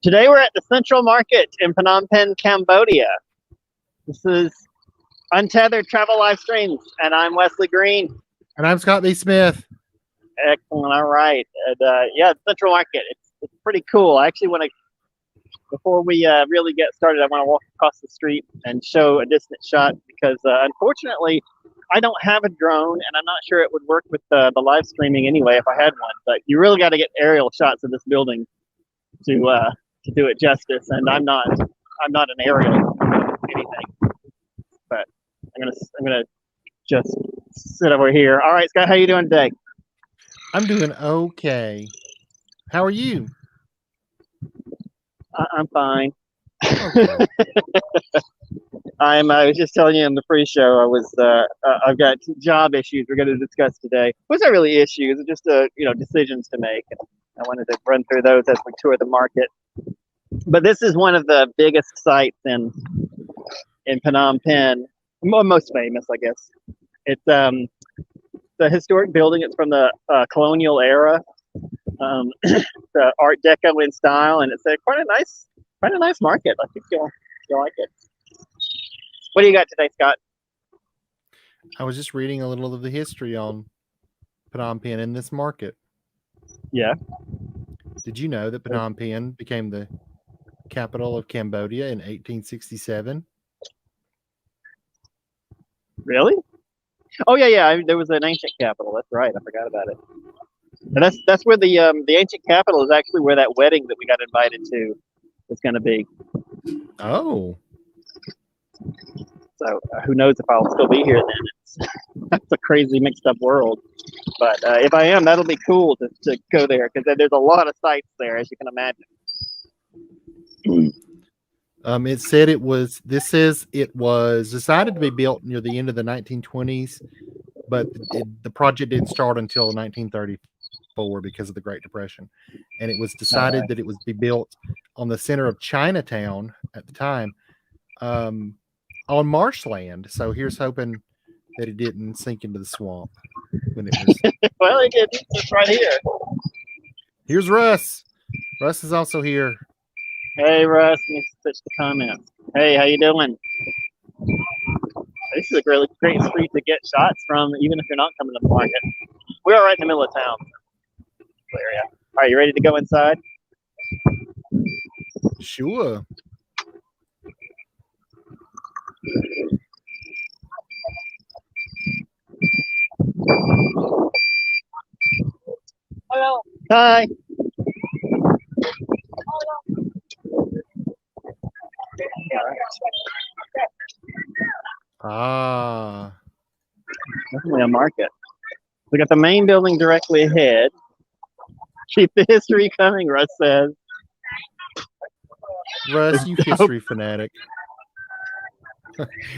Today we're at the Central Market in Phnom Penh, Cambodia. This is Untethered Travel Live Streams, and I'm Wesley Green. And I'm Scott B. Smith. Excellent. All right. And, yeah, Central Market. It's pretty cool. I actually want to, before we really get started, I want to walk across the street and show a distant shot because unfortunately, I don't have a drone, and I'm not sure it would work with the live streaming anyway if I had one. But you really got to get aerial shots of this building to do it justice. And I'm not an aerial anything. But I'm gonna just sit over here. All right, Scott, how you doing today? I'm doing okay. How are you? I'm fine. Okay. I was just telling you in the pre-show I've got job issues we're going to discuss today. What's not really issues, it's just decisions to make. I wanted to run through those as we tour the market. But this is one of the biggest sites in Phnom Penh, most famous, I guess. It's the historic building. It's from the colonial era, the Art Deco in style, and it's quite a nice market. I think you'll like it. What do you got today, Scott? I was just reading a little of the history on Phnom Penh in this market. Yeah. Did you know that Phnom Penh became the capital of Cambodia in 1867? Really? Oh yeah. There was an ancient capital. That's right. I forgot about it. And that's where the ancient capital is actually where that wedding that we got invited to is going to be. Oh. So who knows if I'll still be here then? That's a crazy mixed up world. But if I am, that'll be cool to go there because there's a lot of sites there, as you can imagine. It said it was decided to be built near the end of the 1920s, but the project didn't start until 1934 because of the Great Depression. And it was decided that it would be built on the center of Chinatown at the time, on marshland. So here's hoping that it didn't sink into the swamp when it was. Well, it did. It's right here. Here's Russ. Russ is also here. Hey, Russ. Let me switch the comments. Hey, how you doing? This is a really great street to get shots from, even if you're not coming to the market. We are right in the middle of town. Area. All right, you ready to go inside? Sure. Hello. Hi. Ah. Definitely a market. We got the main building directly ahead. Keep the history coming, Russ says. Russ, you history fanatic.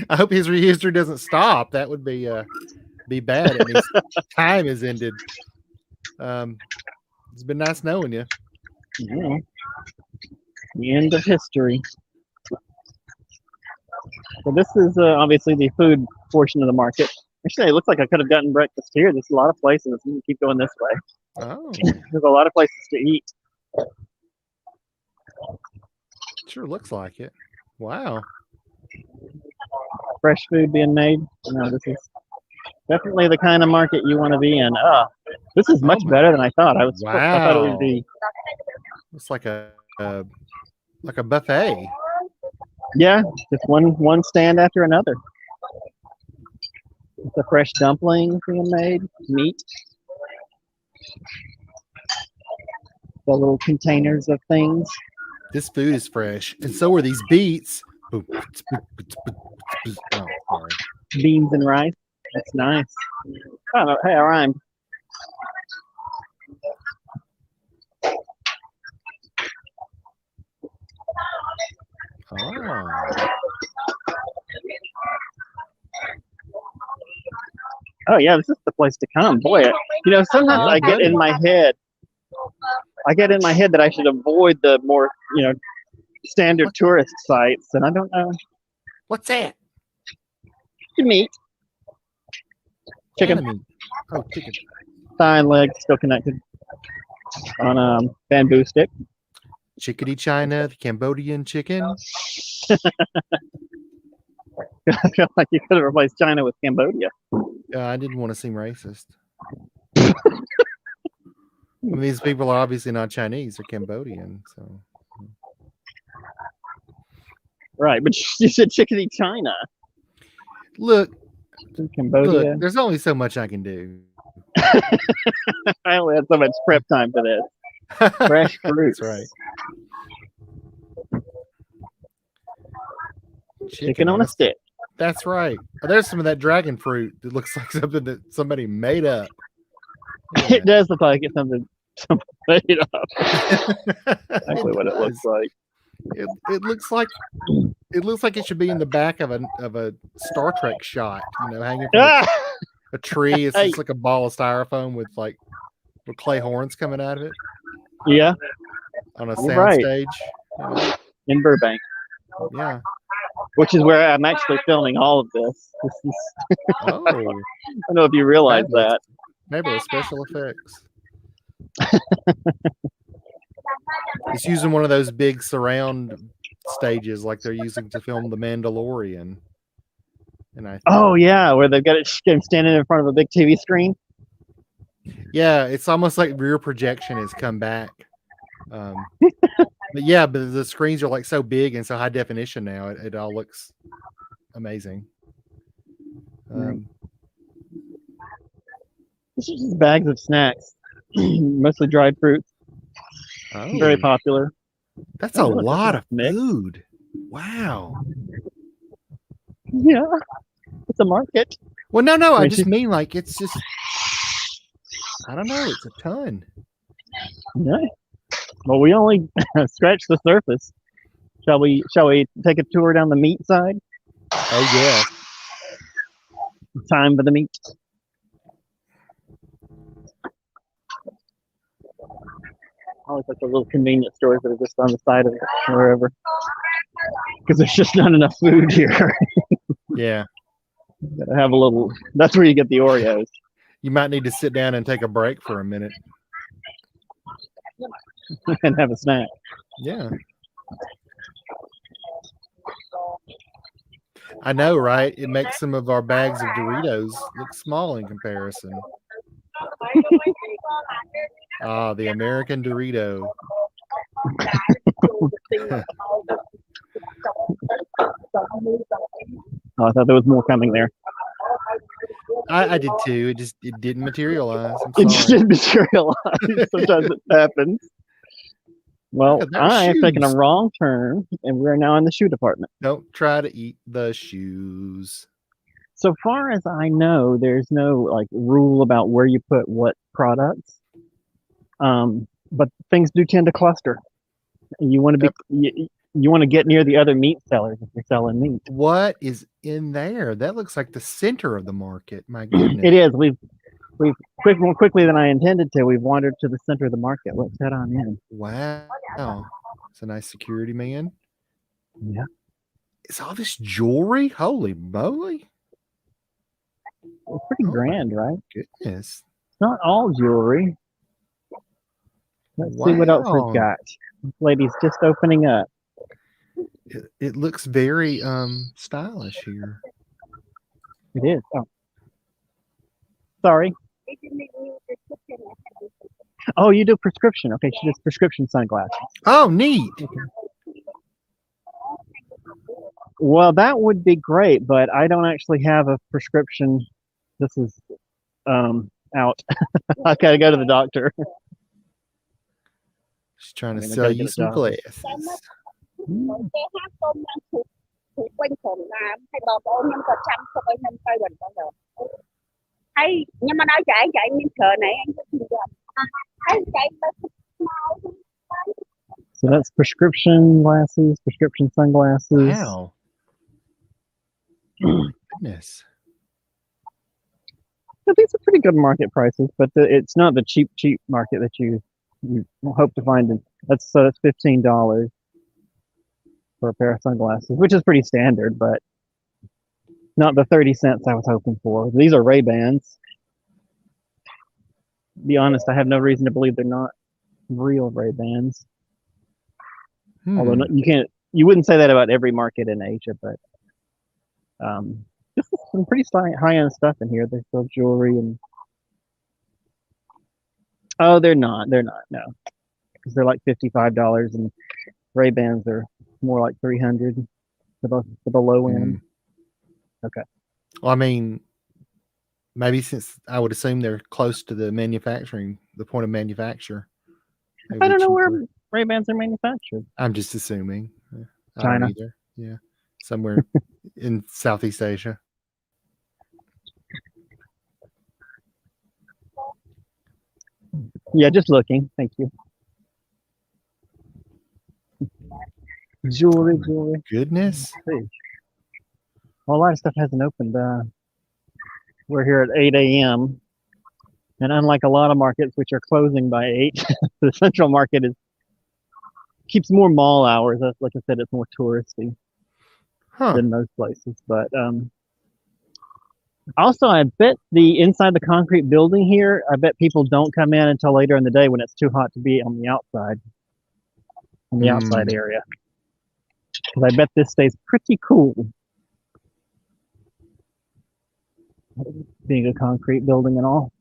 I hope history doesn't stop. That would be bad. It means time has ended. It's been nice knowing you. Yeah. The end of history. So this is obviously the food portion of the market. Actually, it looks like I could have gotten breakfast here. There's a lot of places. We can keep going this way. Oh. There's a lot of places to eat. Sure looks like it. Wow. Fresh food being made. No, this is definitely the kind of market you want to be in. This is much better than I thought. I thought it would be. It's like a buffet. Yeah, just one stand after another. It's a fresh dumpling being made, meat. The little containers of things. This food is fresh, and so are these beets. Oh, sorry. Beans and rice. That's nice. Oh, hey, I rhymed. Oh yeah, this is the place to come. Boy, sometimes I get in my head that I should avoid the more, standard tourist sites, and I don't know. What's that? Meat. Chicken. Enemy. Oh, chicken. Thigh and leg still connected on a bamboo stick. chickadee China, the Cambodian chicken. I feel like you could have replaced China with Cambodia. I didn't want to seem racist. These people are obviously not Chinese; they're Cambodian. So, right? But you said chickadee China. look, Cambodia. there's only so much I can do. I only had so much prep time for this. Fresh fruits. That's right. Chicken on a stick. That's right. Oh, there's some of that dragon fruit that looks like something that somebody made up. Yeah. It does look like it's something made up. Exactly what it looks like. It looks like it should be in the back of a Star Trek shot, hanging from a tree. It's just like a ball of styrofoam with clay horns coming out of it. Yeah. On a soundstage. Right. In Burbank. Yeah. Which is where I'm actually filming all of this. Oh. I don't know if you realize that. Maybe with special effects. It's using one of those big surround stages like they're using to film The Mandalorian. And yeah, where they've got it standing in front of a big TV screen. Yeah, it's almost like rear projection has come back. But the screens are like so big and so high definition now. It all looks amazing. This is just bags of snacks, mostly dried fruits. Oh, very popular. That's a lot of food. Wow. Yeah, it's a market. Well, no. I just mean like it's just. I don't know. It's a ton. Yeah. Well, we only scratched the surface. Shall we take a tour down the meat side? Oh yeah. Time for the meat. Always like the little convenience stores that are just on the side of it, wherever. Because there's just not enough food here. Yeah. You gotta have a little. That's where you get the Oreos. You might need to sit down and take a break for a minute. And have a snack. Yeah. I know, right? It makes some of our bags of Doritos look small in comparison. The American Dorito. I thought there was more coming there. I did too. It didn't materialize. It just didn't materialize. Sometimes it happens. Well, I have taken a wrong turn, and we're now in the shoe department. Don't try to eat the shoes. So far as I know, there's no rule about where you put what products. But things do tend to cluster. And you want to you want to get near the other meat sellers if you're selling meat. What is in there? That looks like the center of the market. My goodness. It is. We've more quickly than I intended to. We've wandered to the center of the market. Let's head on in. Wow. It's a nice security man. Yeah. Is all this jewelry? Holy moly. It's pretty grand, right? Goodness. It's not all jewelry. Let's see what else we've got. This lady's just opening up. It looks very stylish here. It is. Oh. Sorry. Oh, you do prescription. Okay, she does prescription sunglasses. Oh, neat. Okay. Well, that would be great, but I don't actually have a prescription. This is out. I gotta go to the doctor. She's trying to sell you some glasses. So that's prescription glasses, prescription sunglasses. Wow. Goodness. So these are pretty good market prices, but it's not the cheap market that you hope to find. That's $15 for a pair of sunglasses, which is pretty standard, but not the 30 cents I was hoping for. These are Ray-Bans. To be honest, I have no reason to believe they're not real Ray-Bans. Although you wouldn't say that about every market in Asia, but this is some pretty high end stuff in here. They sell jewelry and oh, they're not no, because they're like $55 and Ray-Bans are more like 300 for the low end. Okay. Well, I mean, maybe since I would assume they're close to the point of manufacture. I don't know where Ray-Bans are manufactured. I'm just assuming. I China. don't either. Yeah. Somewhere in Southeast Asia. Yeah, just looking. Thank you. Jewelry. Goodness. Well, a lot of stuff hasn't opened. We're here at 8 a.m. And unlike a lot of markets, which are closing by 8, the Central Market keeps more mall hours. Like I said, it's more touristy than most places. But also, I bet inside the concrete building here, I bet people don't come in until later in the day when it's too hot to be on the outside, outside area. Because I bet this stays pretty cool. Being a concrete building and all.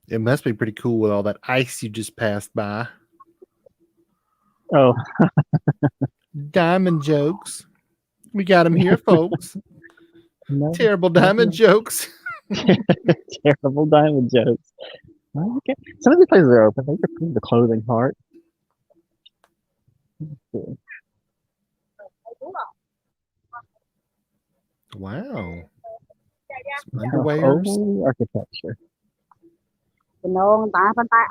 It must be pretty cool with all that ice you just passed by. Oh. Diamond jokes. We got them here, folks. No, terrible diamond jokes. Terrible diamond jokes. Okay. Some of these places are open. They are the clothing part. Wow. Some underwears. Colonial Architecture.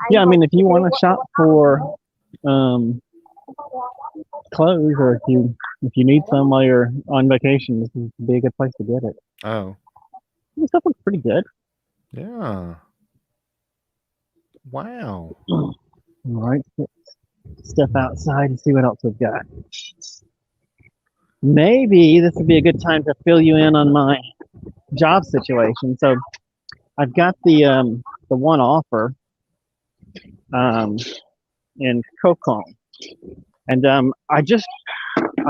Yeah, I mean, if you want to shop for clothes, or if you need some while you're on vacation, this would be a good place to get it. Oh, this stuff looks pretty good. Yeah. Wow. All right, step outside and see what else we've got. Maybe this would be a good time to fill you in on my job situation. So I've got the one offer in Kokong, and I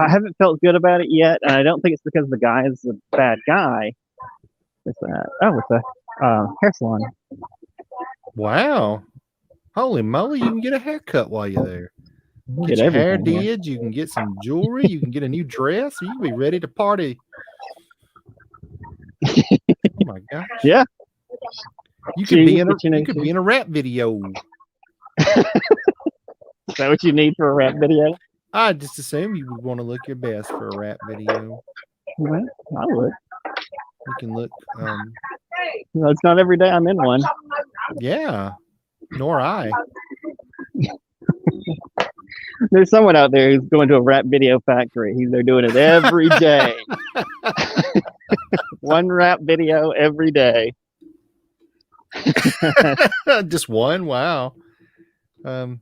haven't felt good about it yet, and I don't think it's because the guy is a bad guy. It's a hair salon. Wow. Holy moly, you can get a haircut while you're there. Get your hair did, you can get some jewelry, you can get a new dress, you can be ready to party. Oh my gosh. Yeah. You could be in a rap video. Is that what you need for a rap video? I just assume you would want to look your best for a rap video. Well, I would. You can look no, it's not every day I'm in one. Yeah. Nor I. There's someone out there who's going to a rap video factory. They're doing it every day. One rap video every day. Just one? Wow. I mean,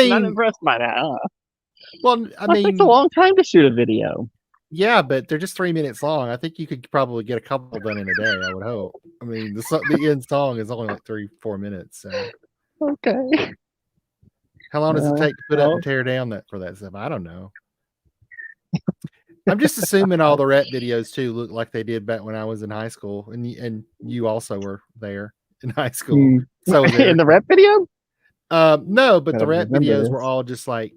not impressed by that. Huh? Well, I mean, it takes a long time to shoot a video. Yeah, but they're just 3 minutes long. I think you could probably get a couple done in a day. I would hope. I mean, the end song is only like 3-4 minutes. So. Okay. How long does it take to put up and tear down for that stuff? I don't know. I'm just assuming all the rap videos too look like they did back when I was in high school, and you also were there in high school. So in the rap video? No, but the rap videos were all just like.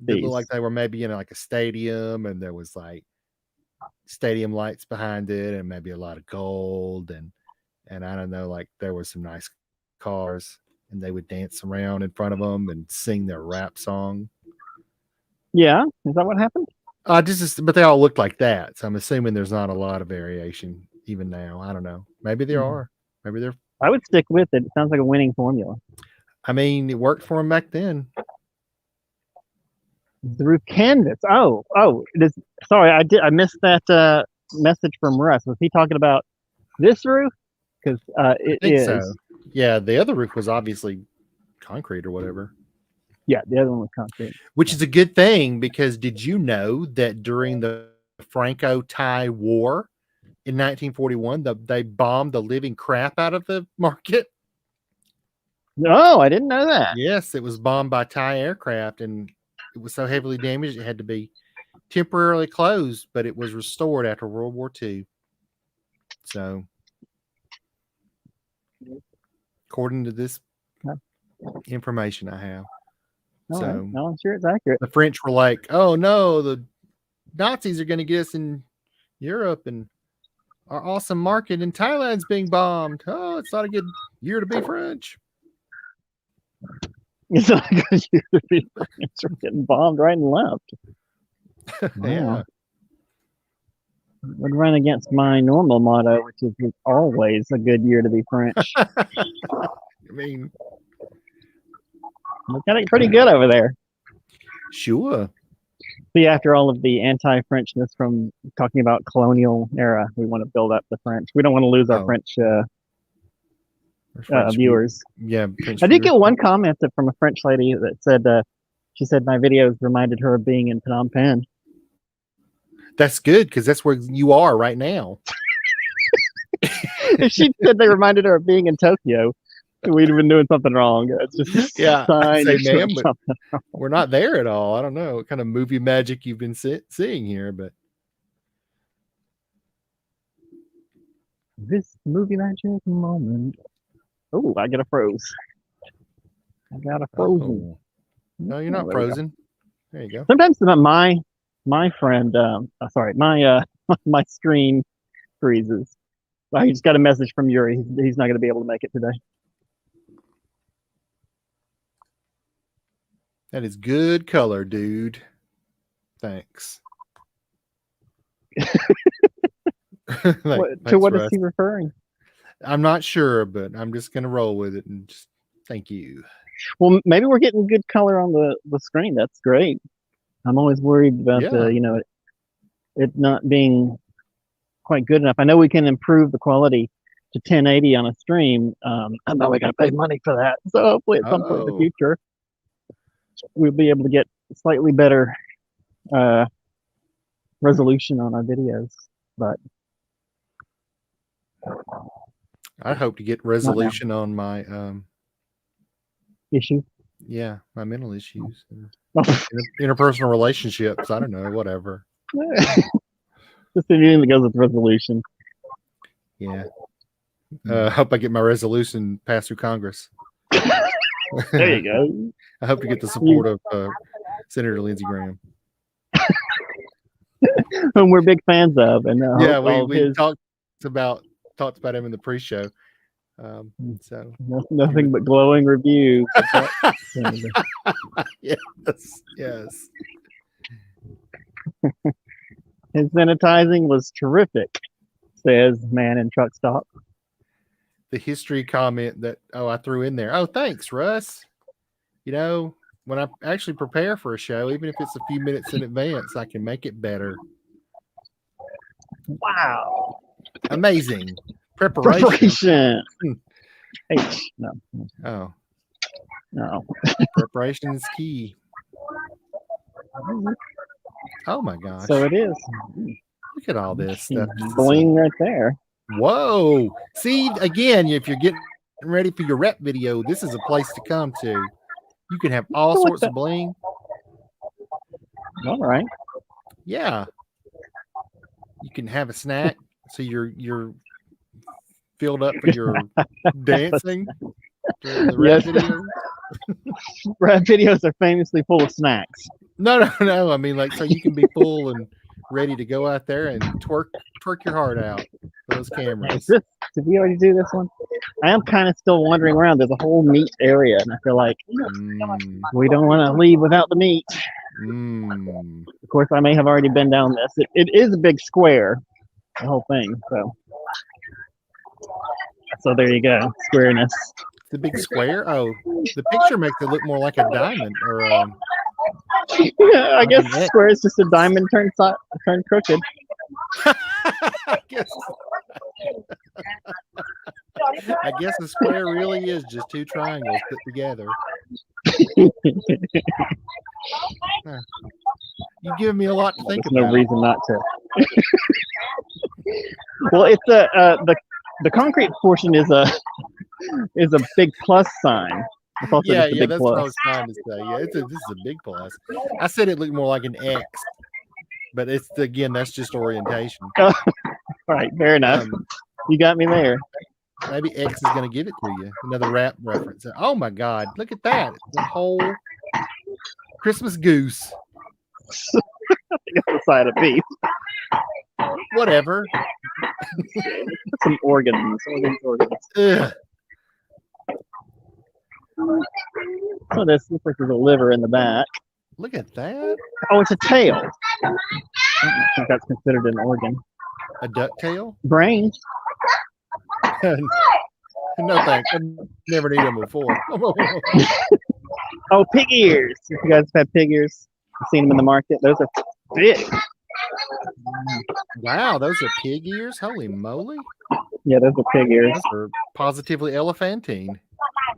They looked like they were maybe in like a stadium, and there was like stadium lights behind it, and maybe a lot of gold, and I don't know, like there was some nice cars, and they would dance around in front of them and sing their rap song. Yeah, is that what happened? But they all looked like that, so I'm assuming there's not a lot of variation even now. I don't know. Maybe there are. Maybe there. I would stick with it. It sounds like a winning formula. I mean, it worked for them back then. The roof canvas. Sorry, I missed that message from Russ. Was he talking about this roof? Because it is. So. Yeah, the other roof was obviously concrete or whatever. Yeah, the other one was concrete. Which is a good thing, because did you know that during the Franco-Thai War in 1941, they bombed the living crap out of the market? No, I didn't know that. Yes, it was bombed by Thai aircraft, and it was so heavily damaged it had to be temporarily closed, but it was restored after World War II. So, according to this information I have. All So, right. No, I'm sure it's accurate. the French were like, "Oh no, the Nazis are going to get us in Europe, and our awesome market in Thailand's being bombed. Oh, it's not a good year to be French." It's not a good year to be French. We're getting bombed right and left. Wow. Yeah. Would run against my normal motto, which is it's always a good year to be French. I mean, We got it pretty good over there. sure. See, after all of the anti-Frenchness from talking about colonial era, we want to build up the French. We don't want to lose our French viewers. Yeah, French I did viewers. get one comment from a French lady that said she said my videos reminded her of being in Phnom Penh. That's good because that's where you are right now. If she said they reminded her of being in Tokyo, we'd have been doing something wrong. It's just Yeah, I'd say, ma'am, but something. we're not there at all. I don't know what kind of movie magic you've been seeing here, but This movie magic moment. Oh, I got a froze. I got a frozen. oh. No, you're not there we go. frozen. There you go. Sometimes my friend, my screen freezes. I just got a message from Yuri. He's not going to be able to make it today. That is good color, dude. Thanks. To what is he referring? I'm not sure, but I'm just gonna roll with it and just thank you. Well, maybe we're getting good color on the screen. That's great. I'm always worried about it not being quite good enough. I know we can improve the quality to 1080 on a stream. I'm not going to pay money for that. So hopefully at some point in the future, we'll be able to get slightly better resolution on our videos. But I hope to get resolution on my issue. Yeah, my mental issues, interpersonal relationships. I don't know, whatever. Just anything that goes with resolution. Yeah. Hope I get my resolution passed through Congress. There you go. I hope to get the support of Senator Lindsey Graham. Whom we're big fans of. And yeah, we talked about him in the pre-show. So nothing but glowing reviews. Yes. His sanitizing was terrific, says man in truck stop. The history comment that I threw in there. Oh, thanks, Russ. You know, when I actually prepare for a show, even if it's a few minutes in advance, I can make it better. Wow. Amazing. Preparation. H. No. Oh. No. Preparation is key. Oh my gosh. So it is. Look at all this stuff. Bling right there. Whoa. See, again, if you're getting ready for your rep video, this is a place to come to. You can have all sorts of bling. All right. Yeah. You can have a snack so you're filled up for your dancing during the rap video. Rap videos are famously full of snacks. No. I mean, like, so you can be full and ready to go out there and twerk your heart out for those cameras. Did we already do this one? I am kind of still wandering around. There's a whole meat area, and I feel like we don't want to leave without the meat. Of course, I may have already been down this. It is a big square, the whole thing. So there you go, squareness. The big square? Oh, the picture makes it look more like a diamond or yeah, I guess square is just a diamond turned crooked. I guess a square really is just two triangles put together. You give me a lot to think about. No reason not to. Well, it's the concrete portion is a big plus sign. It's also Yeah, just a yeah, big that's what I plus. was trying to say. Yeah, this is a big plus. I said it looked more like an X, but it's again, that's just orientation. All right, fair enough. Um, You got me there. maybe X is going to give it to you. Another rap reference. Oh my God, look at that! It's a whole Christmas goose. The other side of beef. Whatever. Some organs. Ugh. Oh, this looks like there's a liver in the back. Look at that. Oh, it's a tail. I don't think that's considered an organ. A ducktail? Brains. No thanks. I've never needed them before. Oh, pig ears. If you guys have had pig ears, you've seen them in the market. Those are big. Wow, those are pig ears? Holy moly. Yeah, those are pig ears. Those are positively elephantine.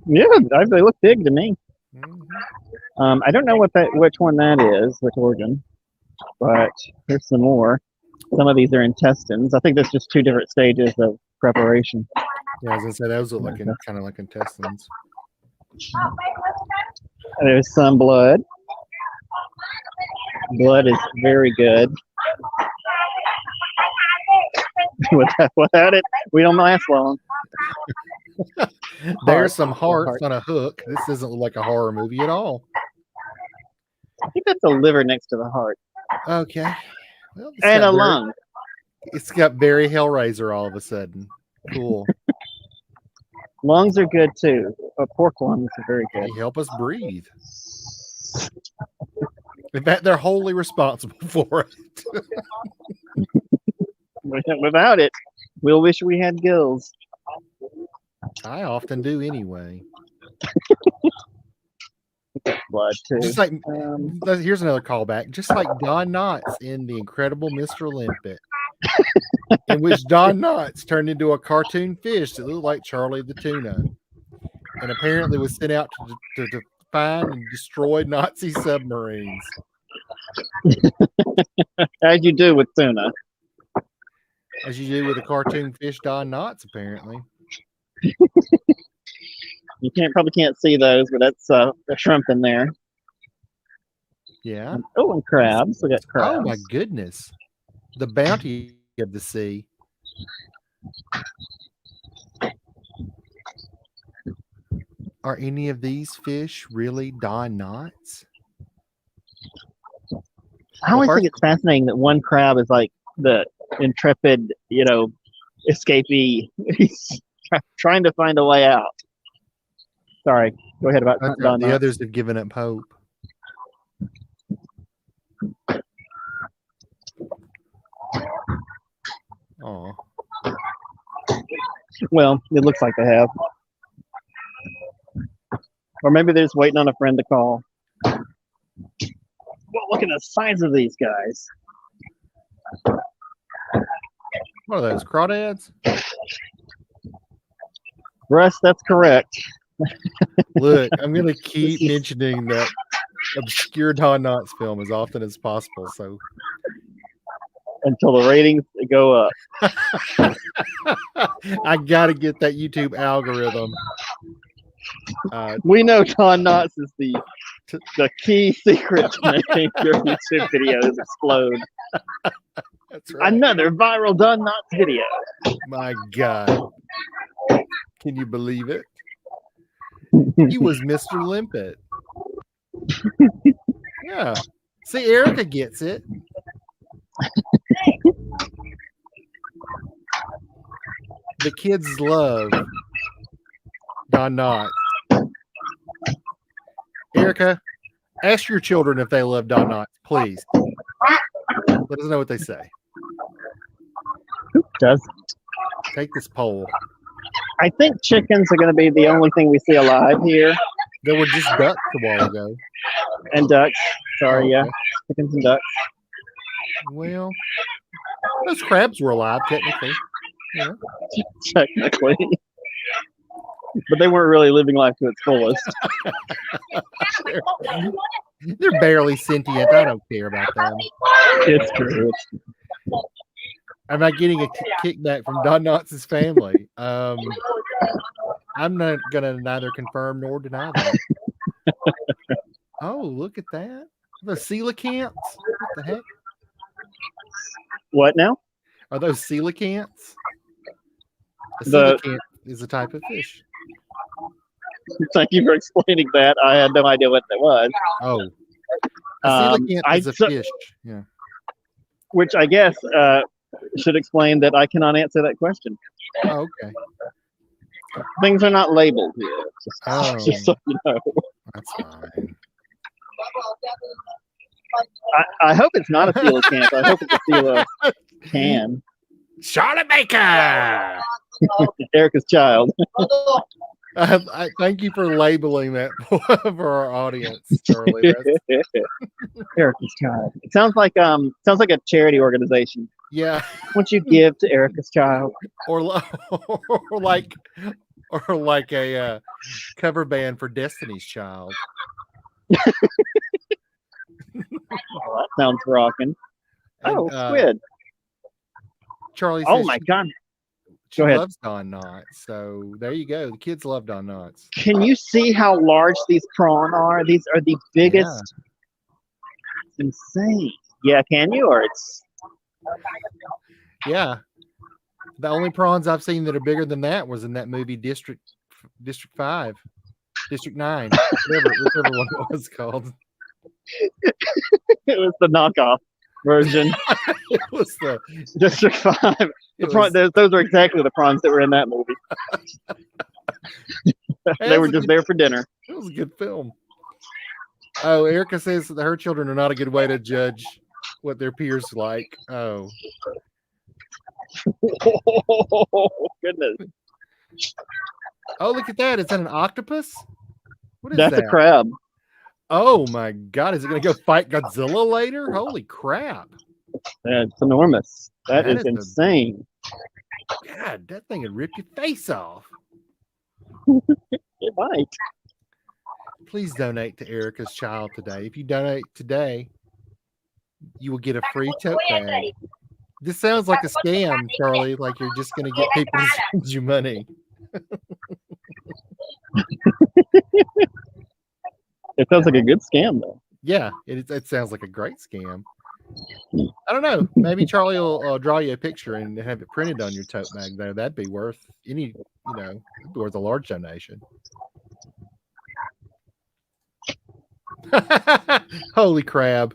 Yeah, they look big to me. Mm-hmm. I don't know which one that is, which organ, but here's some more. Some of these are intestines. I think there's just two different stages of preparation. Yeah, I was gonna say those look like kind of like intestines. There's some blood. Blood is very good. Without it, we don't last long. There's some hearts on a hook. This doesn't look like a horror movie at all. I think that's a liver next to the heart. Okay. Well, and a lung. It's got Barry Hellraiser all of a sudden. Cool. Lungs are good too. Pork lungs are very good. They help us breathe. In fact, they're wholly responsible for it. Without it, we'll wish we had gills. I often do anyway. Blood too. Just like here's another callback. Just like Don Knotts in The Incredible Mr. Limpet, in which Don Knotts turned into a cartoon fish that looked like Charlie the Tuna, and apparently was sent out to find and destroy Nazi submarines. As you do with tuna. As you do with a cartoon fish, Don Knotts, apparently. You probably can't see those, but that's a shrimp in there. Yeah. Oh, and crabs. We got crabs. Oh my goodness. The bounty of the sea. Are any of these fish really Don Knotts? I always think it's fascinating that one crab is like the intrepid, escapee. He's trying to find a way out. Sorry, go ahead about Don the Knotts. others have given up hope. Oh. Well, it looks like they have. Or maybe they're just waiting on a friend to call. Well, look at the size of these guys. What are those, crawdads? Russ, that's correct. Look, I'm going to keep mentioning that obscure Don Knotts film as often as possible. So until the ratings go up. I got to get that YouTube algorithm. We know Don Knotts is the key secret to making your YouTube videos explode. That's right. Another viral Don Knotts video. My God. Can you believe it? He was Mr. Limpet. Yeah. See, Erica gets it. The kids love Don Knotts. Erica, ask your children if they love Don Knotts, please. Let us know what they say. Who doesn't? Take this poll. I think chickens are going to be the only thing we see alive here. There were just ducks a while ago. And ducks. Sorry, okay. Yeah. Chickens and ducks. Well, those crabs were alive, technically. Yeah. Technically. But they weren't really living life to its fullest. They're barely sentient. I don't care about them. It's true. I'm not getting a kickback from Don Knotts' family. I'm not gonna neither confirm nor deny that. Oh, look at that. The coelacanths. What the heck? What now? Are those coelacanths? A The coelacanth is a type of fish. Thank you for explaining that. I had no idea what that was. Oh, a coelacanth is a fish. Yeah. Which I guess should explain that I cannot answer that question. Oh, okay. Things are not labeled here. Just so you know. That's fine. I hope it's not a coelacanth. I hope it's a coelacan. Charlotte Baker. Erica's child. I thank you for labeling that for our audience, Charlie. Erica's child. It sounds like a charity organization. Yeah. What you give to Erica's child, or like a cover band for Destiny's Child. Oh, that sounds rocking. Oh, squid. Charlie says, oh my God. She loves Don Knotts. So there you go. The kids love Don Knotts. Can you see how large these prawn are? These are the biggest. Yeah. It's insane. Yeah, can you? Or it's. Yeah. The only prawns I've seen that are bigger than that was in that movie District 5, District 9, whichever one it was called. It was the knockoff version. It was the District 5. Those are exactly the prawns that were in that movie. They were just there for dinner. It was a good film. Oh, Erica says that her children are not a good way to judge what their peers like. Oh. Oh, goodness. Oh, look at that. Is that an octopus? What is that? That's a crab. Oh my God. Is it going to go fight Godzilla later? Holy crap. That's enormous. That is insane. God, that thing would rip your face off. It might. Please donate to Erica's child today. If you donate today, you will get a free tote bag. This sounds like a scam, Charlie. Like you're just going to get people to send you money. It sounds like a good scam, though. Yeah, it sounds like a great scam. I don't know. Maybe Charlie will draw you a picture and have it printed on your tote bag there. That'd be worth worth a large donation. Holy crab.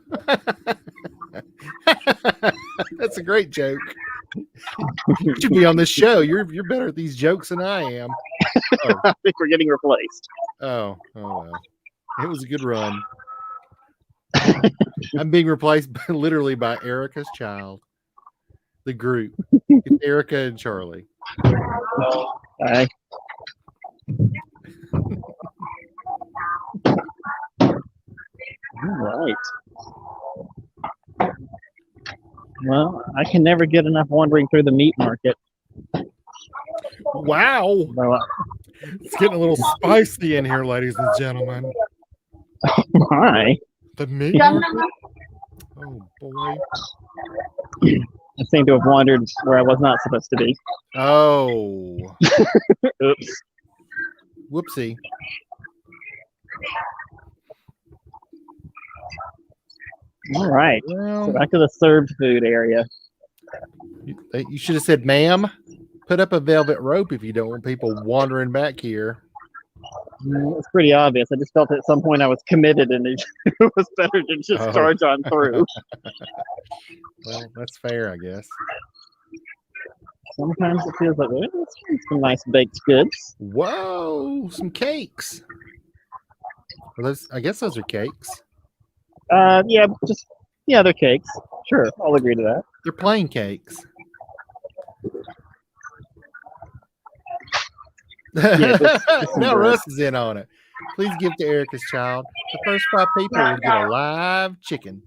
That's a great joke. You should be on this show. You're better at these jokes than I am. Oh. I think we're getting replaced. Oh well. It was a good run. I'm being replaced literally by Erica's child. The group. It's Erica and Charlie. Hi. All right. Well, I can never get enough wandering through the meat market. Wow. It's getting a little spicy in here, ladies and gentlemen. Hi. The meat market? Oh, boy. I seem to have wandered where I was not supposed to be. Oh. Oops. Whoopsie. All right. Well, so back to the served food area. You should have said, ma'am, put up a velvet rope if you don't want people wandering back here. It's pretty obvious. I just felt at some point I was committed and it was better to just charge on through. Well, that's fair, I guess. Sometimes it feels like, some nice baked goods. Whoa, some cakes. Well, I guess those are cakes. Yeah, they're cakes. Sure, I'll agree to that. They're plain cakes. Yeah, now Russ is in on it. Please give to Erica's child. The first 5 people will get a live chicken.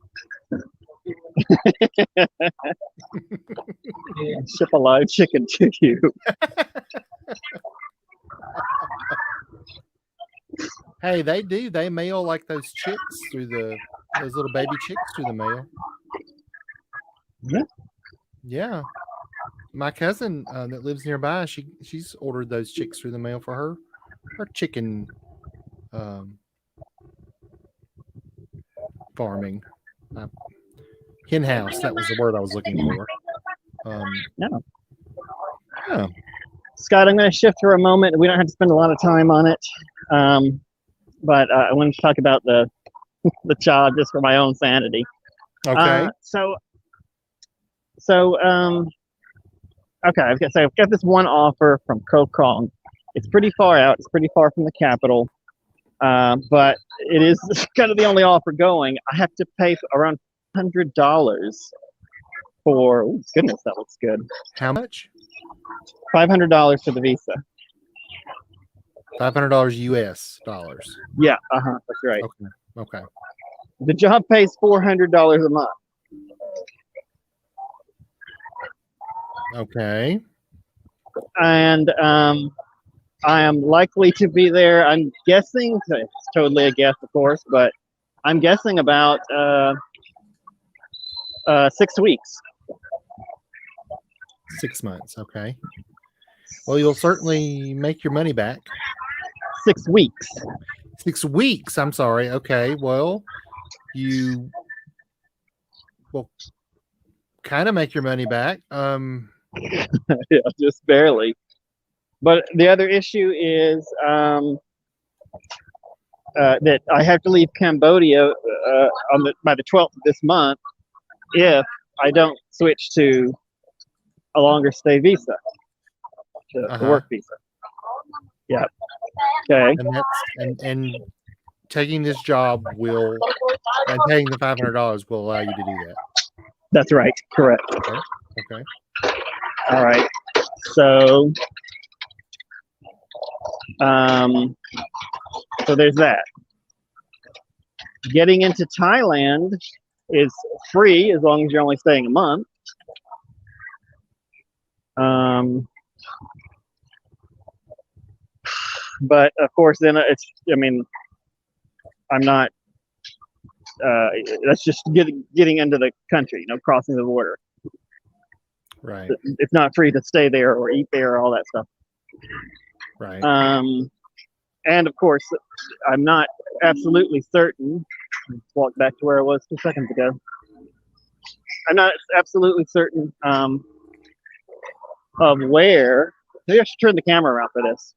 Ship a live chicken to you. Hey, they do. They mail like those chicks those little baby chicks through the mail. Yeah. Yeah. my cousin that lives nearby, she's ordered those chicks through the mail for her chicken um, farming. Uh, Hen house, that was the word I was looking for. No. Yeah. Scott, I'm going to shift for a moment. We don't have to spend a lot of time on it. But I wanted to talk about the job just for my own sanity. Okay. Okay, I've got this one offer from Kokong. It's pretty far out. It's pretty far from the capital, but it is kind of the only offer going. I have to pay around $100 for. Oh, goodness, that looks good. How much? $500 for the visa. $500 US dollars. Yeah, that's right. Okay. The job pays $400 a month. Okay. And I am likely to be there. I'm guessing, it's totally a guess, of course, but I'm guessing about 6 weeks. 6 months. Okay. Well, you'll certainly make your money back. 6 weeks. 6 weeks. I'm sorry. Okay. Well, you will kind of make your money back. Yeah, just barely. But the other issue is that I have to leave Cambodia by the 12th of this month if I don't switch to a longer stay visa, the work visa. Yeah. Okay. And taking this job and paying the $500 will allow you to do that. That's right. Correct. Okay. All right. So, so there's that. Getting into Thailand is free as long as you're only staying a month. But of course, then I'm not. That's just getting into the country, crossing the border. Right. It's not free to stay there or eat there or all that stuff. Right. And of course, I'm not absolutely certain. Let's walk back to where I was 2 seconds ago. I'm not absolutely certain of where. Maybe I should turn the camera around for this.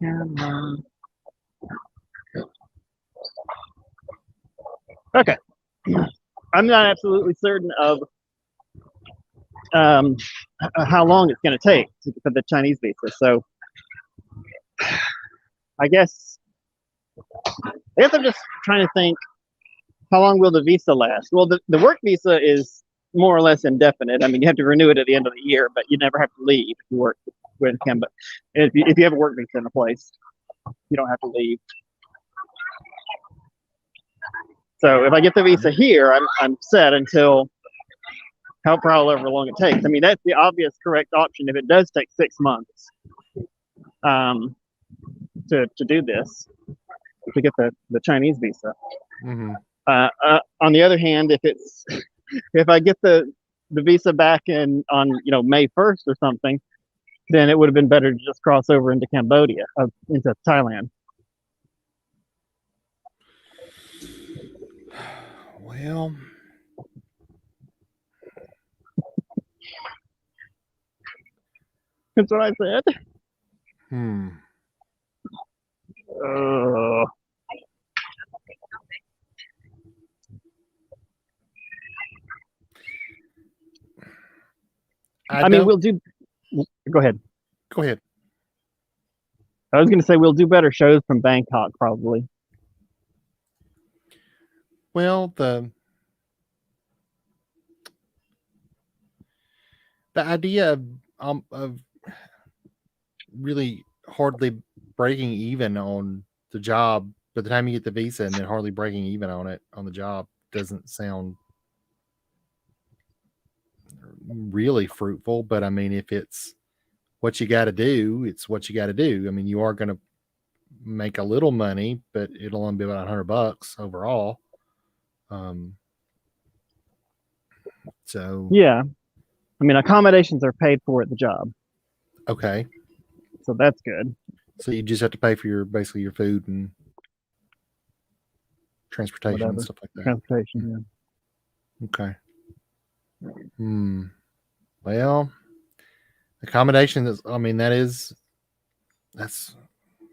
Camera. Okay. I'm not absolutely certain of how long it's going to take for the Chinese visa. So I guess I'm just trying to think, how long will the visa last? Well, the work visa is more or less indefinite. I mean, you have to renew it at the end of the year, but you never have to leave if you work with him. But if you have a work visa in a place, you don't have to leave. So if I get the visa here, I'm set until however long it takes. I mean, that's the obvious correct option if it does take 6 months to do this, to get the Chinese visa. Mm-hmm. On the other hand, if I get the visa back on May 1st or something, then it would have been better to just cross over into Cambodia, into Thailand. Well, that's what I said. I mean, we'll do. Go ahead. Go ahead. I was going to say we'll do better shows from Bangkok, probably. Well, the idea of really hardly breaking even on the job by the time you get the visa, and then hardly breaking even on the job, doesn't sound really fruitful. But I mean, if it's what you got to do, it's what you got to do. I mean, you are going to make a little money, but it'll only be about $100 overall. So Yeah. I mean, accommodations are paid for at the job, okay, so that's good. so you just have to pay for basically your food and transportation and Whatever. stuff like that. Transportation, yeah. Okay. Well, accommodation is. I mean, that's It's a major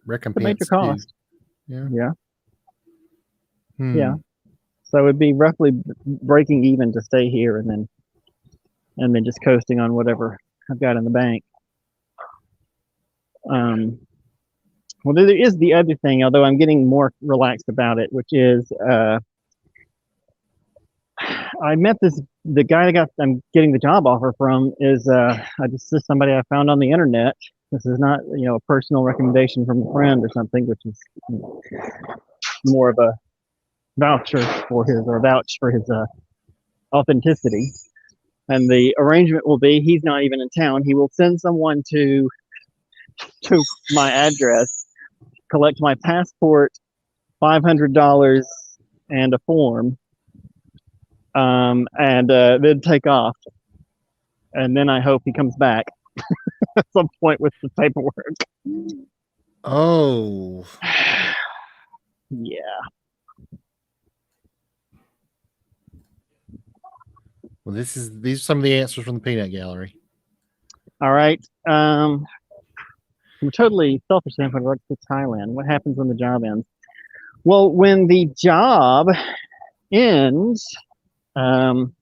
recompense too. cost. Yeah. Yeah. Yeah. Hmm. So it'd be roughly breaking even to stay here and then just coasting on whatever I've got in the bank. Well, there is the other thing, although I'm getting more relaxed about it, which is I met the guy I'm getting the job offer from is this is somebody I found on the internet. This is not a personal recommendation from a friend or something, which is more of a vouch for his authenticity. And the arrangement will be he's not even in town. He will send someone to my address, collect my passport, $500, and a form, and then take off. And then I hope he comes back at some point with the paperwork. Oh. Yeah. Well, these are some of the answers from the peanut gallery. All right. I'm totally selfish if I work to Thailand. What happens when the job ends? Well, when the job ends, when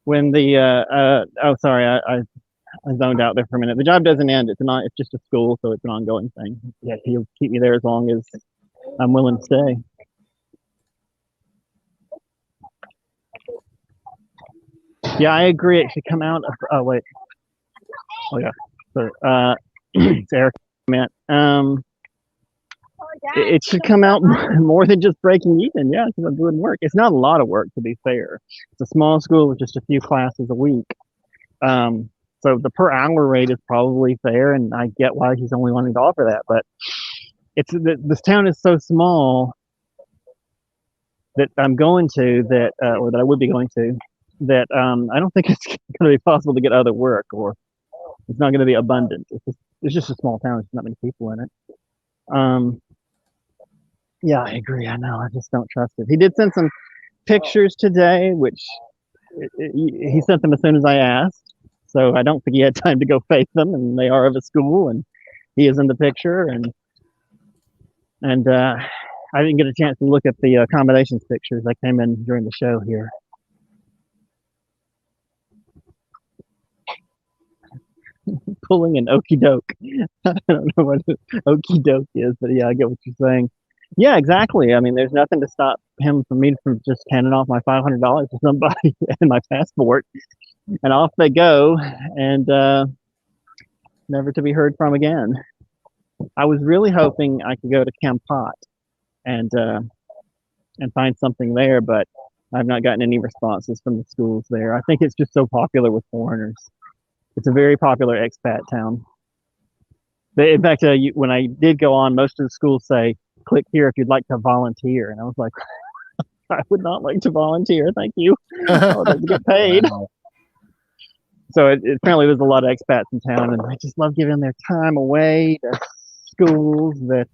the sorry, I zoned out there for a minute. The job doesn't end. It's just a school, so it's an ongoing thing. Yeah, he'll keep me there as long as I'm willing to stay. Yeah, I agree. It should come out. Oh wait. Oh yeah. So it's Eric. It should come out more than just breaking even. Yeah, because I'm doing work. It's not a lot of work, to be fair. It's a small school with just a few classes a week. So the per hour rate is probably fair, and I get why he's only wanting to offer that. But this town is so small that I'm going to or that I would be going to, that I don't think it's going to be possible to get other work, or it's not going to be abundant. It's just a small town. There's not many people in it. Yeah, I agree. I know. I just don't trust it. He did send some pictures today, which he sent them as soon as I asked. So I don't think he had time to go face them, and they are of a school, and he is in the picture, and I didn't get a chance to look at the accommodations pictures that came in during the show here. Pulling an okey doke. I don't know what okey doke is, but yeah, I get what you're saying. Yeah, exactly. I mean, there's nothing to stop him from just handing off my $500 to somebody and my passport, and off they go, and never to be heard from again. I was really hoping I could go to Kampot and find something there, but I've not gotten any responses from the schools there. I think it's just so popular with foreigners. It's a very popular expat town. In fact, when I did go on, most of the schools say, click here if you'd like to volunteer. And I was like, I would not like to volunteer. Thank you. I would like to get paid. Wow. So apparently there's a lot of expats in town, and they just love giving their time away to schools that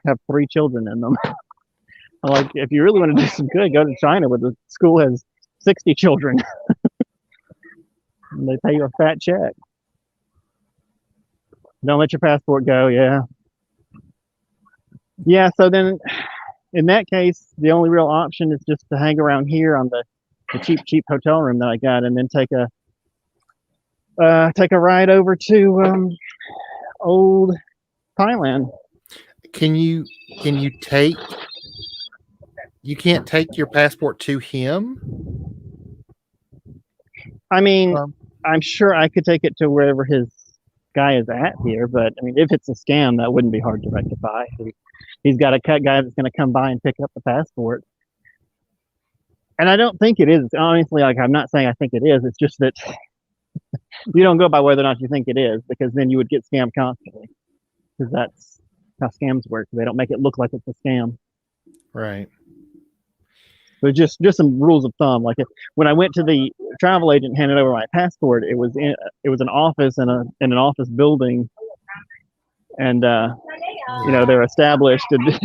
have 3 children in them. Like, if you really want to do some good, go to China, where the school has 60 children. And they pay you a fat check. Don't let your passport go. Yeah. Yeah. So then, in that case, the only real option is just to hang around here on the cheap hotel room that I got, and then take a ride over to old Thailand. Can you take? You can't take your passport to him? I mean, I'm sure I could take it to wherever his guy is at here, but I mean, if it's a scam, that wouldn't be hard to rectify. He's got a guy that's going to come by and pick up the passport. And I don't think it is. Honestly, like, I'm not saying I think it is. It's just that you don't go by whether or not you think it is, because then you would get scammed constantly. Because how scams work. They don't make it look like it's a scam. Right. So just some rules of thumb. Like when I went to the travel agent and handed over my passport, it was an office in an office building, and they're established, and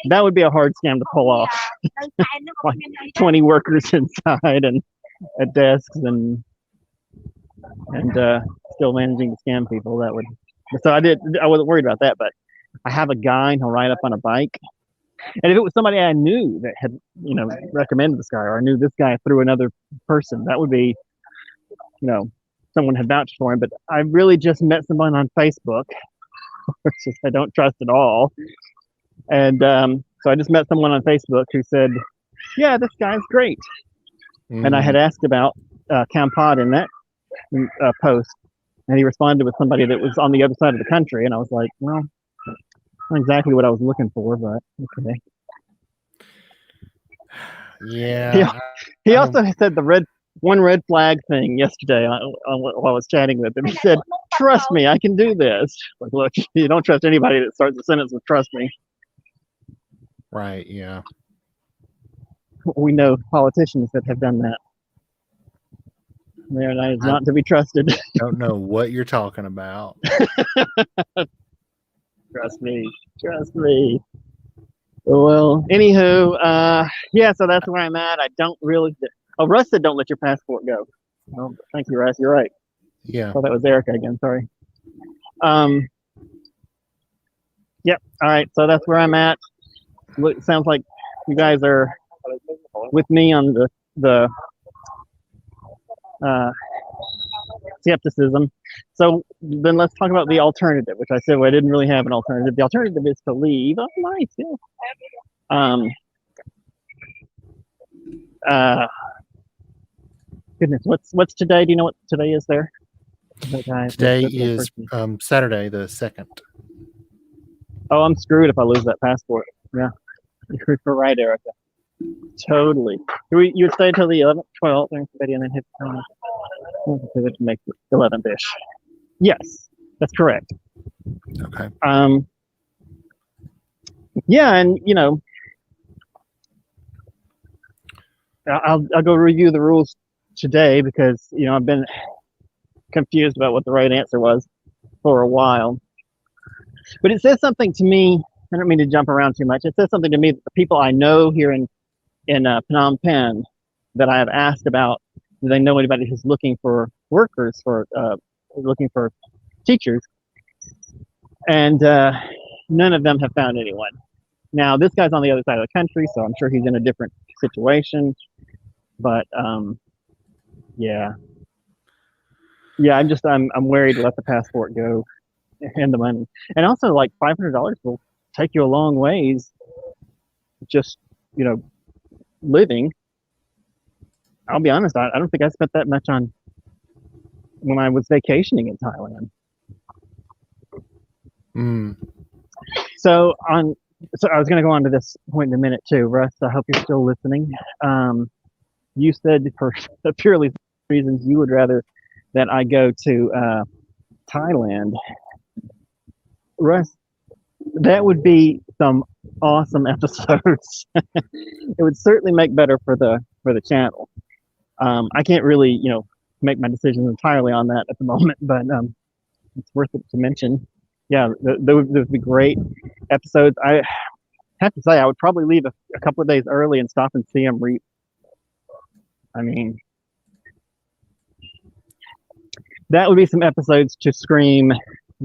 that would be a hard scam to pull off. Like 20 workers inside and at desks and still managing to scam people. That would. So I wasn't worried about that, but I have a guy and he'll ride up on a bike. And if it was somebody I knew that had, recommended this guy, or I knew this guy through another person, that would be, someone had vouched for him. But I really just met someone on Facebook, which I don't trust at all. And so I just met someone on Facebook who said, yeah, this guy's great. And I had asked about Campod in that post, and he responded with somebody that was on the other side of the country. And I was like, well, not exactly what I was looking for, but okay. Yeah. He also said the one red flag thing yesterday while I was chatting with him. He said, trust me, I can do this. Like, look, you don't trust anybody that starts a sentence with trust me. Right, yeah. We know politicians that have done that. They're not to be trusted. Don't know what you're talking about. Trust me. Well, anywho, so that's where I'm at. I don't really. Oh, Russ said don't let your passport go. Oh, thank you, Russ. You're right. Yeah. Oh, that was Erica again. Sorry. Yep. All right. So that's where I'm at. It sounds like you guys are with me on the skepticism. So then let's talk about the alternative, which I said I didn't really have an alternative. The alternative is to leave. Oh, nice. Yeah. Goodness, what's today? Do you know what today is there? Today is Saturday the 2nd. Oh, I'm screwed if I lose that passport. Yeah, you're right, Erica. Totally. You would stay until the 11th, 12th, and then hit that makes it 11th-ish. Yes, that's correct. Okay. Yeah, and I'll go review the rules today because I've been confused about what the right answer was for a while. But it says something to me. I don't mean to jump around too much. It says something to me that the people I know here in Phnom Penh that I have asked about, do they know anybody who's looking for workers looking for teachers? And none of them have found anyone. Now, this guy's on the other side of the country, so I'm sure he's in a different situation. But yeah, I'm worried to let the passport go and the money. And also, like $500 will take you a long ways. Just living. I'll be honest, I don't think I spent that much on when I was vacationing in Thailand. So I was going to go on to this point in a minute too. Russ, I hope you're still listening. You said for purely reasons you would rather that I go to Thailand. Russ, that would be some awesome episodes. It would certainly make better for the channel. I can't really make my decisions entirely on that at the moment, but it's worth it to mention. Yeah, those would be great episodes. I have to say, I would probably leave a couple of days early and stop and see them reap. I mean, that would be some episodes to scream,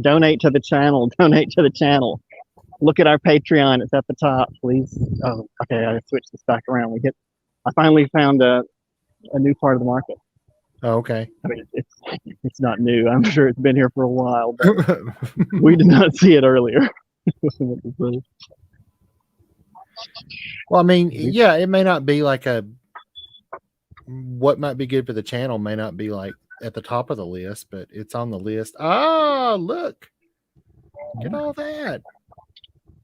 donate to the channel, donate to the channel. Look at our Patreon. It's at the top, please. Oh, okay, I switched this back around. I finally found a new part of the market. Oh, okay. I mean, it's not new. I'm sure it's been here for a while, but we did not see it earlier. Well, I mean, yeah, it may not be like what might be good for the channel may not be like at the top of the list, but it's on the list. Ah, look. Get all that.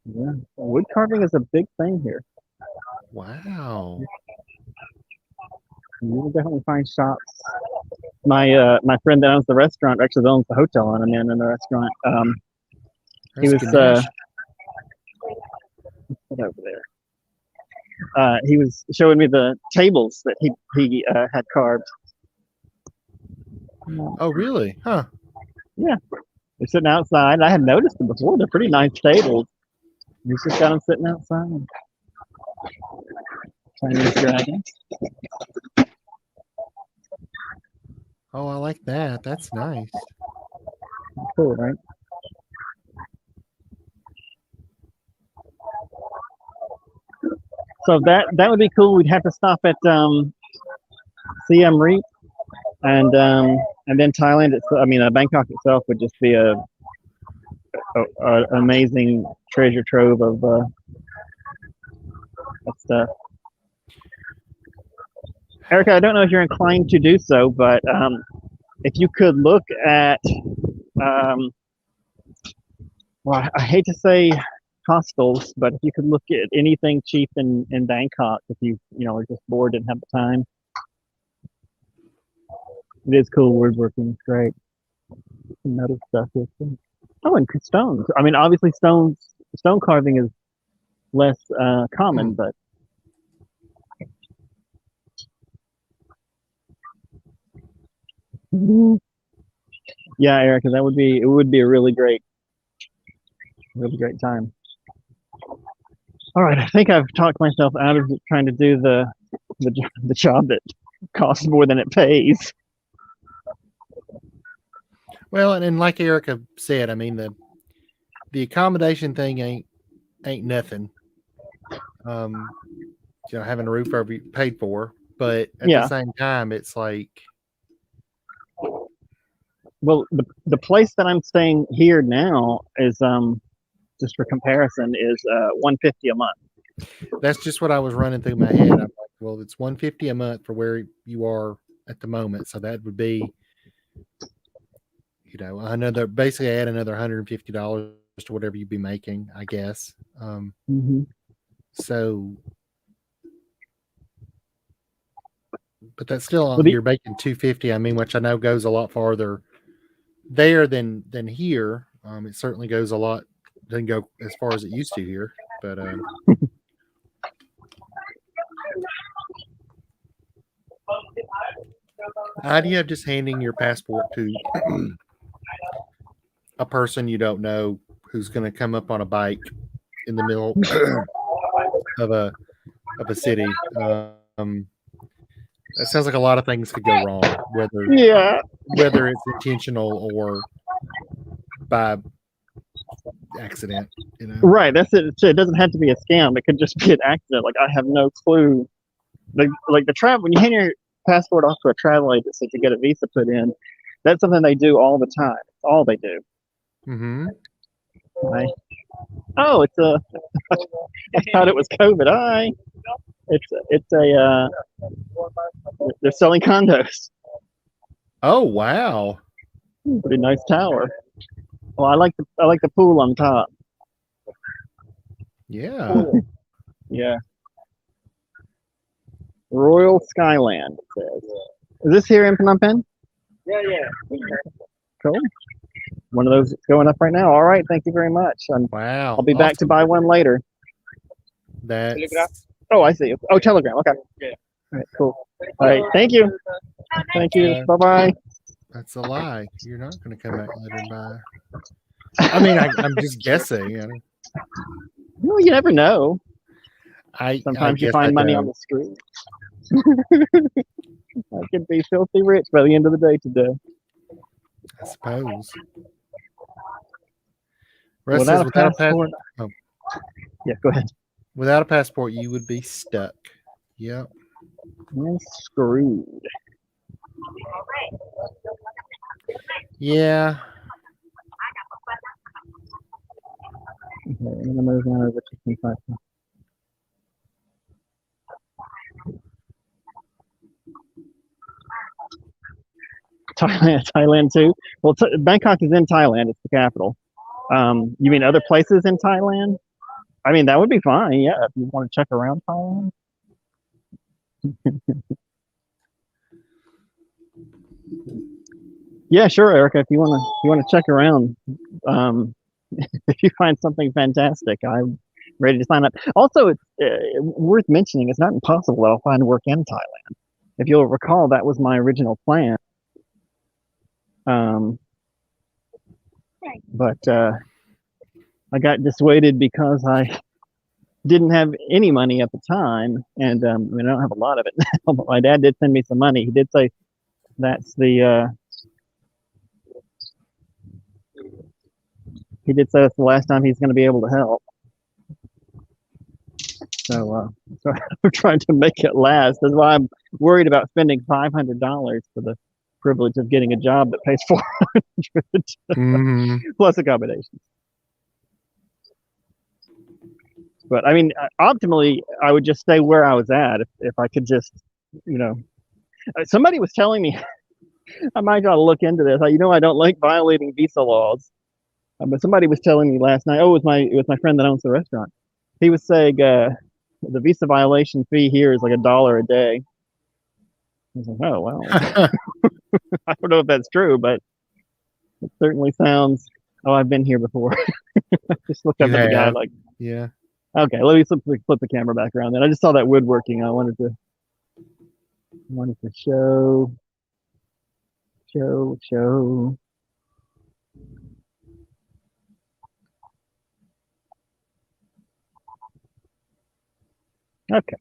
Yeah, wood carving is a big thing here. Wow. You will definitely find shops. My friend that owns the restaurant actually owns the hotel I'm in the restaurant. He was over there. He was showing me the tables that he had carved. Oh, really? Huh. Yeah, they're sitting outside. I had noticed them before. They're pretty nice tables. He's just got them sitting outside. Chinese dragons. Oh, I like that. That's nice. Cool, right? So that would be cool. We'd have to stop at Siem Reap, and then Thailand. Bangkok itself would just be a amazing treasure trove of stuff. Erica, I don't know if you're inclined to do so, but if you could look at, well, I hate to say hostels, but if you could look at anything cheap in Bangkok, if you are just bored and have the time. It is cool woodworking. It's great. Some metal stuff. Oh, and stones. I mean, obviously stone carving is less common, but yeah, Erica, it would be a really great time. All right, I think I've talked myself out of trying to do the job that costs more than it pays. Well, and like Erica said, I mean the accommodation thing ain't nothing. Having a roof over you paid for, but at the same time, it's like, well, the place that I'm staying here now is just for comparison is $150 a month. That's just what I was running through my head. I'm like, well, it's $150 a month for where you are at the moment, so that would be, basically add another $150 to whatever you'd be making, I guess. So, but that's still you're making $250. I mean, which I know goes a lot farther there than here. It certainly goes a lot, doesn't go as far as it used to here, but how do you have just handing your passport to a person you don't know who's going to come up on a bike in the middle of a city? That sounds like a lot of things could go wrong, whether it's intentional or by accident. Right. That's it. It doesn't have to be a scam. It could just be an accident. Like, I have no clue. Like the travel, when you hand your passport off to a travel agency to get a visa put in, that's something they do all the time. It's all they do. Mm-hmm. Right. Oh, it's a. I thought it was COVID. Hi. It's a. They're selling condos. Oh wow! Pretty nice tower. Well, I like the pool on top. Yeah. Yeah. Royal Skyland, it says. Is this here in Phnom Penh? Yeah. Cool. One of those that's going up right now. All right, thank you very much. Wow. I'll be back to buy one later. Oh, I see. Oh, Telegram. Okay. Yeah. All right, cool. All right, thank you. Thank you. Bye-bye. That's a lie. You're not going to come back later and buy. I mean, I'm just guessing. No, you never know. Sometimes you find money on the street. I could be filthy rich by the end of the day today. I suppose. Without a passport. Oh. Yeah, go ahead. Without a passport, you would be stuck. Yep. You're screwed. Yeah. Okay, I'm gonna move on over to 25. Thailand too. Well, Bangkok is in Thailand. It's the capital. You mean other places in Thailand? I mean, that would be fine. Yeah, if you want to check around Thailand. Yeah, sure, Erica. If you want to check around, if you find something fantastic, ready to sign up. Also, it's worth mentioning it's not impossible that I'll find work in Thailand. If you'll recall, that was my original plan. But I got dissuaded because I didn't have any money at the time, and I mean I don't have a lot of it now. But my dad did send me some money. He did say that's the he did say that's the last time he's going to be able to help. So I'm trying to make it last. That's why I'm worried about spending $500 for the privilege of getting a job that pays 400 plus accommodations. But I mean, optimally, I would just stay where I was at if I could just, you know. Somebody was telling me I might try to look into this. You know, I don't like violating visa laws, but somebody was telling me last night. Oh, it was my friend that owns the restaurant. He was saying the visa violation fee here is like $1 a day. I was like, oh wow. I don't know if that's true, but it certainly sounds. Oh, I've been here before. Just looked up at the guy like, yeah. Okay, let me flip the camera back around. Then I just saw that woodworking. I wanted to show. Okay.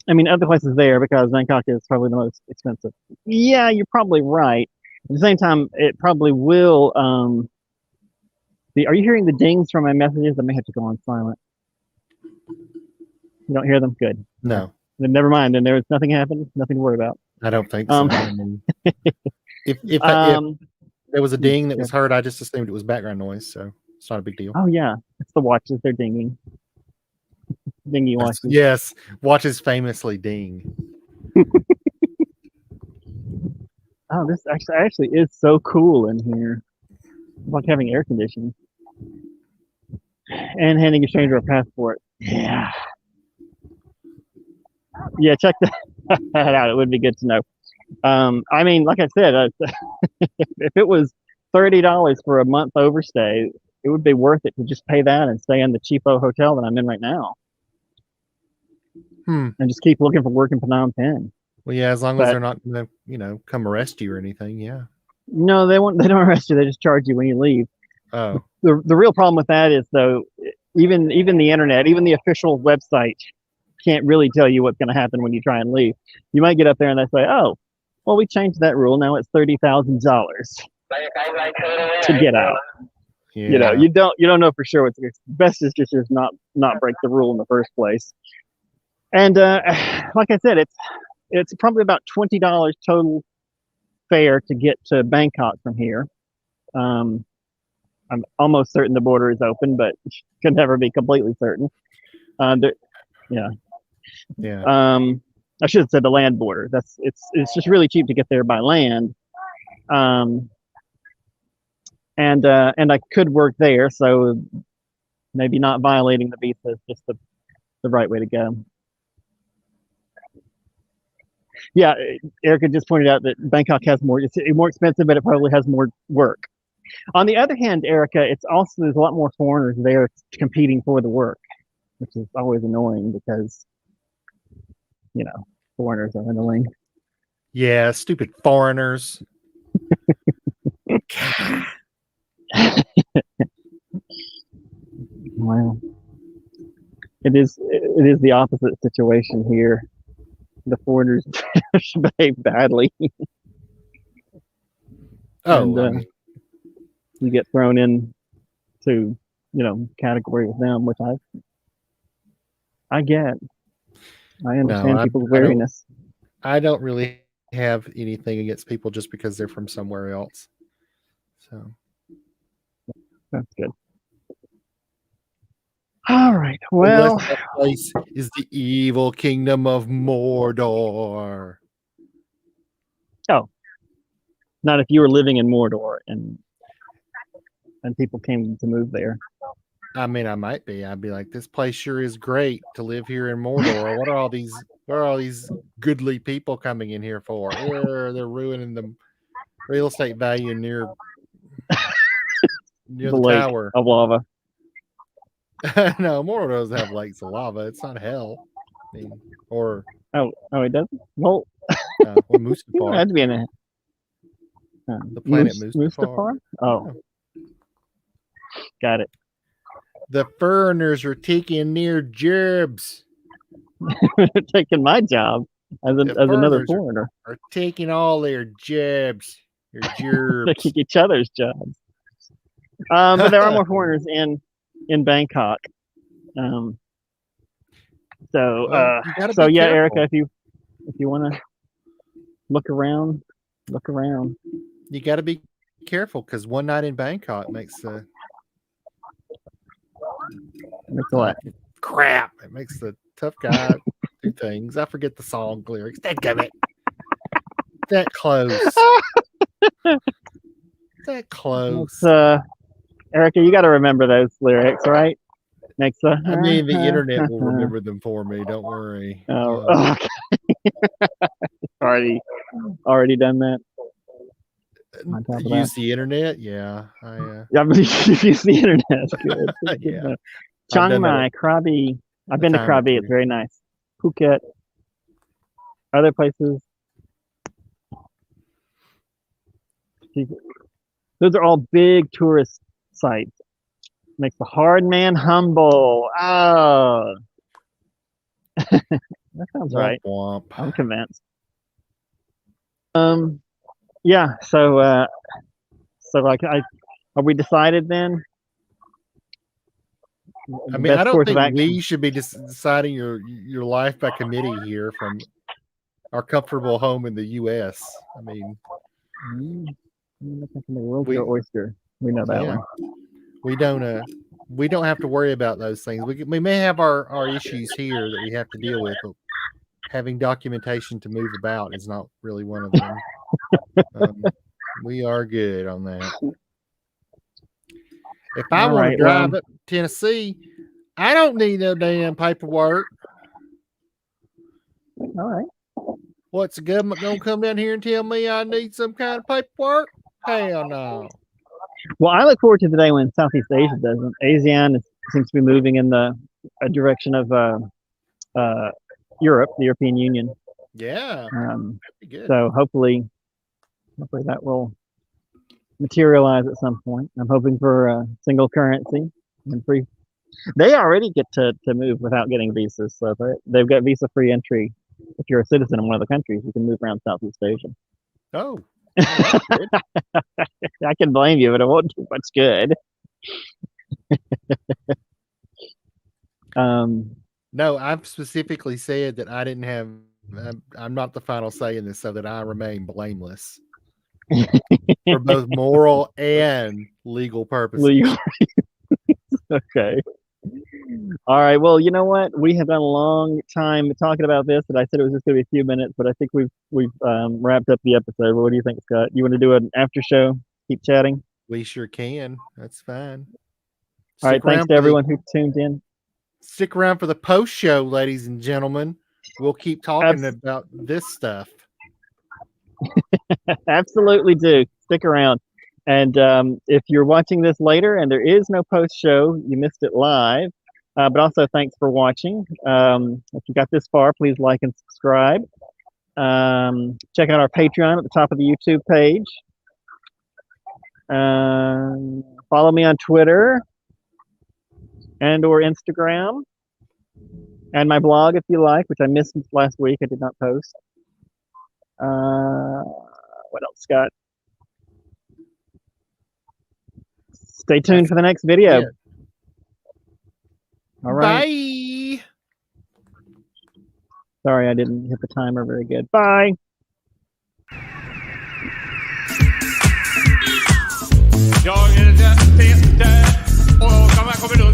I mean, other places there because Bangkok is probably the most expensive. Yeah, you're probably right. At the same time, it probably will. Are you hearing the dings from my messages? I may have to go on silent. You don't hear them? Good. No. Then never mind. Then there's nothing happened. Nothing to worry about. I don't think so. I mean, if there was a ding that was heard, I just assumed it was background noise, so it's not a big deal. Oh yeah, it's the watches. They're dinging. Dingy watches. Yes, watches famously ding. Oh, this actually is so cool in here. It's like having air conditioning. And handing a stranger a passport. Yeah. Yeah, check that out. It would be good to know. I mean, like I said, if it was $30 for a month overstay, it would be worth it to just pay that and stay in the cheapo hotel that I'm in right now. And just keep looking for work in Phnom Penh. Well, yeah, as long as they're not going to, come arrest you or anything, yeah. No, they won't. They don't arrest you. They just charge you when you leave. Oh. The real problem with that is though, even the internet, even the official website can't really tell you what's going to happen when you try and leave. You might get up there and they say, "Oh, well, we changed that rule. Now it's $30,000 to get out." Yeah. You don't know for sure what's best is just not break the rule in the first place. And like I said, it's probably about $20 total fare to get to Bangkok from here. I'm almost certain the border is open, but can never be completely certain. Yeah. I should have said the land border. It's just really cheap to get there by land. And I could work there, so maybe not violating the visa is just the right way to go. Yeah, Erica just pointed out that Bangkok has it's more expensive, but it probably has more work. On the other hand, Erica, there's a lot more foreigners there competing for the work, which is always annoying because, foreigners are annoying. Yeah, stupid foreigners. Well, it is the opposite situation here. The foreigners behave badly. And you get thrown in to, category with them, which I get. I understand people's wariness. I don't really have anything against people just because they're from somewhere else. So that's good. All right. Well, that place is the evil kingdom of Mordor. Oh, not if you were living in Mordor and people came to move there. I mean, I might be. I'd be like, this place sure is great to live here in Mordor. What are all these goodly people coming in here for? They're ruining the real estate value near the lake tower of lava. No, Mordor doesn't have lakes of lava. It's not hell. I mean, or Oh, it doesn't. Well, or it Mustafar, had to be in a the planet Mustafar. Oh, got it. The foreigners are taking near gerbs. Taking my job as another foreigner. Are taking all their jabs. Their gerbs. They kick each other's jobs. But there are more foreigners in Bangkok. So yeah, Erica, if you want to look around. You got to be careful because one night in Bangkok makes a lot. Crap. It makes the tough guy do things. I forget the song lyrics. Dadgummit. That close. That close. Erica, you got to remember those lyrics, right? I mean, the internet will remember them for me. Don't worry. Oh, okay. already done that. Use the internet, yeah. I've used the internet. Good. Yeah. Chiang Mai, Krabi. I've been to Krabi. It's very nice. Phuket. Other places. Those are all big tourist sites. Makes the hard man humble. Oh. That sounds right. Womp. I'm convinced. Yeah, so like are we decided then? I mean, I don't think we should be deciding your life by committee here from our comfortable home in the US. I mean, the world's your oyster. We know that one. We don't have to worry about those things. We may have our issues here that we have to deal with, but having documentation to move about is not really one of them. We are good on that. If I want to drive up to Tennessee, I don't need no damn paperwork. All right. What's the government gonna come down here and tell me I need some kind of paperwork? Hell no. Well, I look forward to the day when Southeast Asia doesn't. ASEAN seems to be moving in the direction of Europe, the European Union. Yeah. Good. So hopefully that will materialize at some point. I'm hoping for a single currency and free. They already get to move without getting visas, so they've got visa-free entry. If you're a citizen in one of the countries, you can move around Southeast Asia. Oh. I can blame you, but it won't do much good. No, I've specifically said that I didn't have. I'm not the final say in this, so that I remain blameless for both moral and legal purposes. Okay. All right. Well, you know what? We have done a long time talking about this, and I said it was just going to be a few minutes, but I think we've wrapped up the episode. What do you think, Scott? You want to do an after show? Keep chatting? We sure can. That's fine. All right. Thanks to everyone who tuned in. Stick around for the post show, ladies and gentlemen. We'll keep talking about this stuff. Absolutely do. Stick around. And if you're watching this later and there is no post show, you missed it live. But also thanks for watching. If you got this far, please like and subscribe. Check out our Patreon at the top of the YouTube page. Follow me on Twitter and or Instagram. And my blog if you like, which I missed last week. I did not post. What else, Scott? Stay tuned for the next video. All right. Bye. Sorry, I didn't hit the timer very good. Bye. Jag är och kommer då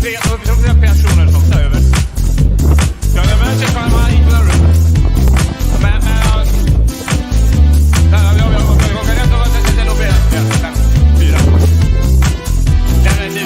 personer som tar över. Jag är med sig själva i rum. Men jag kan inte vara det nog bättre. 4. Den är nu.